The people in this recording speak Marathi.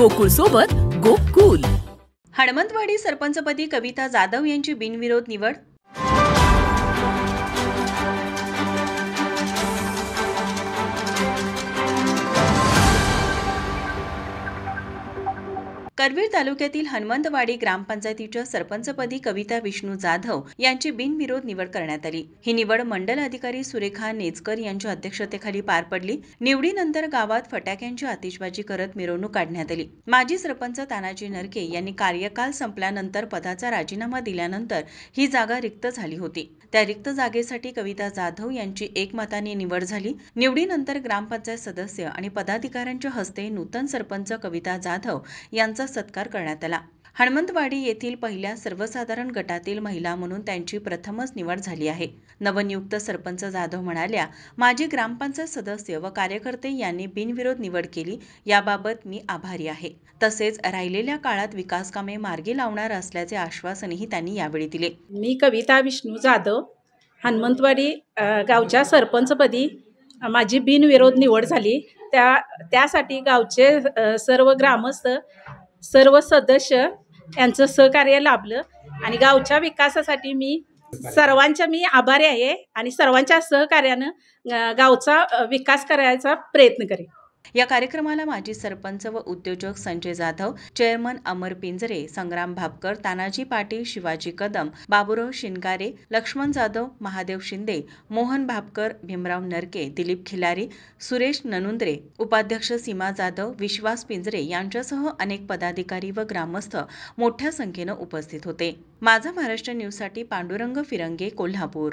गोकुळ सोबत गोकुल. हणमंतवाडी सरपंचपदी कविता जाधव यांची बिनविरोध निवड. करवीर तालुक्यातील हणमंतवाडी ग्रामपंचायतीच्या सरपंचपदी कविता विष्णू जाधव यांची बिनविरोध निवड करण्यात आली. ही निवड मंडल अधिकारी सुरेखा नेजकर यांच्या अध्यक्षतेखाली पार पडली. निवडीनंतर गावात फटाक्यांची आतिषबाजी करत मिरवणूक काढण्यात आली. माजी सरपंच तानाजी नरके यांनी कार्यकाल संपल्यानंतर पदाचा राजीनामा दिल्यानंतर ही जागा रिक्त झाली होती. त्या रिक्त जागेसाठी कविता जाधव यांची एकमताने निवड झाली. निवडीनंतर ग्रामपंचायत सदस्य आणि पदाधिकाऱ्यांच्या हस्ते नूतन सरपंच कविता जाधव यांचा सत्कार करण्यात आला. हणमंतवाडी येथील पहिल्या सर्वसाधारण गटातील महिला म्हणून त्यांची प्रथमच निवड झाली आहे. नवनियुक्त सरपंच जाधव म्हणाल्या, माझी ग्रामपंचायत सदस्य व कार्यकर्ते यांनी बिनविरोध निवड केली, याबाबत मी आभारी आहे. तसेच राहिलेल्या काळात विकास कामे मार्गी लावणार असल्याचे आश्वासनही त्यांनी यावेळी दिले. मी कविता विष्णू जाधव, हणमंतवाडी गावच्या सरपंचपदी माझी बिनविरोध निवड झाली. त्यासाठी गावचे सर्व ग्रामस्थ, सर्व सदस्य यांचं सहकार्य लाभलं आणि गावच्या विकासासाठी मी आभारी आहे आणि सर्वांच्या सहकार्यानं गावचा विकास करायचा प्रयत्न करेन. या कार्यक्रमाला माजी सरपंच व उद्योजक संजय जाधव, चेअरमन अमर पिंजरे, संग्राम भापकर, तानाजी पाटील, शिवाजी कदम, बाबूराव शिनगारे, लक्ष्मण जाधव, महादेव शिंदे, मोहन भापकर, भीमराव नरके, दिलीप खिलारी, सुरेश ननुंद्रे, उपाध्यक्ष सीमा जाधव, विश्वास पिंजरे यांच्यासह अनेक पदाधिकारी व ग्रामस्थ मोठ्या संख्येनं उपस्थित होते. माझा महाराष्ट्र न्यूजसाठी पांडुरंग फिरंगे, कोल्हापूर.